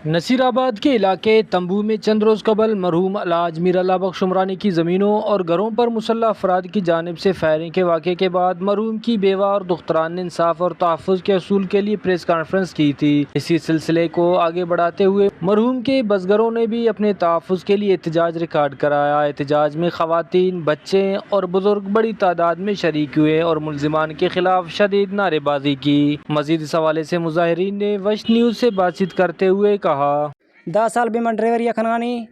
नसीराबाद के इलाके तंबू में चंद रोज़ कबल मरहूम अलाज मीर अल्लाह बख्श उमरानी की ज़मीनों और घरों पर मुसल्लह अफराद की जानिब से फायरिंग के वाक़े के बाद मरहूम की बेवा और दुख्तरान ने इंसाफ और तहफ़्फ़ुज़ के असूल के लिए प्रेस कॉन्फ्रेंस की थी। इसी सिलसिले को आगे बढ़ाते हुए मरहूम के बज़गरों ने भी अपने तहफ़्फ़ुज़ के लिए एहतजाज रिकॉर्ड कराया। एहतजाज में ख़वातीन, बच्चे और बुजुर्ग बड़ी तादाद में शरीक हुए और मुल्ज़िमान के खिलाफ शदीद नारेबाजी की। मज़ीद इस हवाले से मुज़ाहिरीन ने वश न्यूज़ से बातचीत करते हुए कहा, 10 साल बीमा ड्राइवरी खनगानी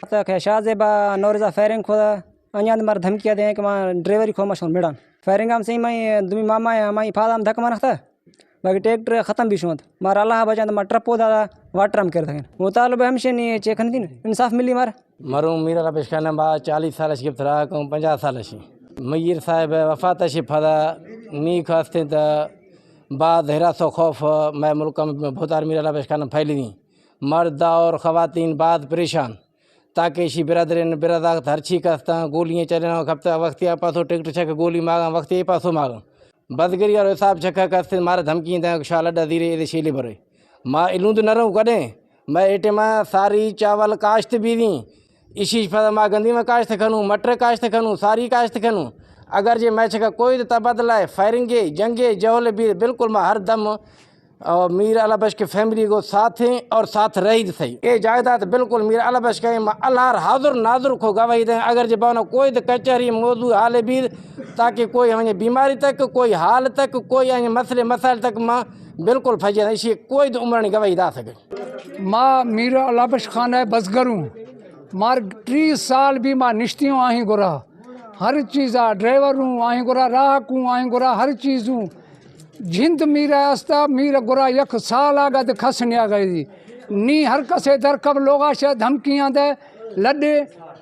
तक शाजे बा नौरजा फायरिंग खुदा अन्याद मर धमकिया दे कि मां ड्राइवरी खो मशहूर मिड़ान फायरिंग हम सही मैं दुमी मामा माई फादाम धक मनखता बाकी ट्रैक्टर ख़त्म भी शुंत मार अल्लाह बजा मार ट्रपो दादा वाटरम कर दें वो तालब हमशे नहीं चेखन दिन इंसाफ मिली मार मरूम मीर अल्लाह बख्श खान बा 40 साल की इब्तरा को 50 साल की मय्यर साहब वफात शि फदा नी खास्ते द बाद हिरासो खौफ मैं मुल्क में भूतार मीर अल्लाह बख्श खान फैली दी मर्द और ख़वातीन बाद परेशान ताकि शी बिरादर बिरादा हरछी कस्ता गोलियाँ चलना खपता वक्त पासो टिकट छक गोली मांगा वक्त पासो मांगा बदगरी और हिसाब छक्का कस्ते मारे धमकी शाल अड्डा धीरे शीले भरे माँ इलूंद न रहूँ कदें मैं एटे माँ सारी चावल काश्त भी दी इसी फदा माँ गंदी में काश्त खनूँ मटर काश्त खनूँ सारी काश्त खनूँ अगर जे मैं छका कोई तबादला है फायरिंगे जंगे जहल भी बिल्कुल माँ हर दम और मीर अल्लाह बख्श के फैमिली को साथ हैं और साथ रही सही ये जायदाद बिल्कुल मीर अल्लाह बख्श के अल्लाह हाजुर नाजुर को गवाही दें अगर जे बानो कोई कचहरी मौजू हाल भी ताकि कोई हमें बीमारी तक कोई हाल तक कोई मसले मसाइल तक माँ बिल्कुल फजे इसी कोई उम्र नहीं गवाही दा सके माँ मीर अल्लाह बख्श खान है बसगरूँ मार 30 साल भी माँ निश्तियों आहीं गुरा हर चीज़ ड्राइवरूँ आहीं गुरा राहकूँ आहीं गुरा हर चीज़ूँ जिंद मीरा अस्ता मीरा गुरा यख साल आगा तो खसने आ गई नी हर कसे दर कब लोग आशा धमकियाँ दे लड्डे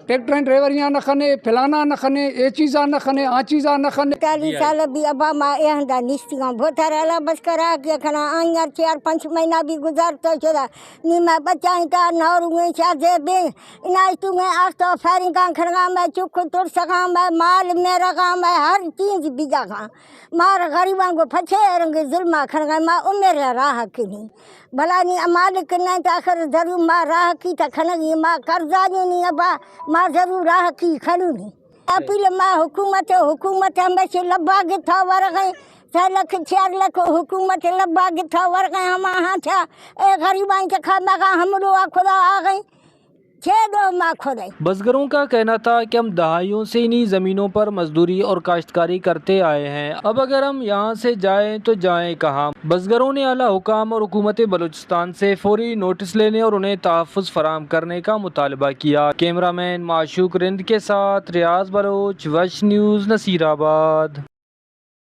ट्रैक्टर ड्राइवरियाँ न खने फलाना न खने ये चीज़ा न खने आ चीज़ा न खने 40 साल भी अबा माँ यहदा निश्तियाँ भोथर अला बस करा के खना आइयार 4-5 महीना भी गुजारता चला नी मैं बच्चा का नौरुए शादे बे इनाज तुम्हें आस्ता फायरिंग का खड़गा मैं चुख तुर सका मैं माल मेरा का मैं हर चीज़ बीजा का मार गरीबां को फछे रंग जुल्मा खड़गा माँ उमेर राह की नहीं भला नहीं मालिक नहीं तो आखिर जरूर माँ राह की तो खनगी माँ कर्जा नहीं अबा माँ जरूर राह की खनूनी अपील माँ हुकूमत हमेशा लब्बा गिथा वर गए 6 लाख 4 लाख हुकूमत लब्बा गिथा वर गए हम हाँ था ए गरीबां के खाना का हम लोग खुदा आ गए बज़गरों का कहना था कि हम दहाइयों से इन्हीं ज़मीनों पर मजदूरी और काश्तकारी करते आए हैं, अब अगर हम यहाँ से जाएं तो जाएं कहाँ। बज़गरों ने आला हुकाम और हुकूमत बलूचिस्तान से फौरी नोटिस लेने और उन्हें तहफ़्फ़ुज़ फराहम करने का मुतालबा किया। कैमरामैन माशूक रिंद के साथ रियाज बलोच, वश न्यूज़, नसीराबाद।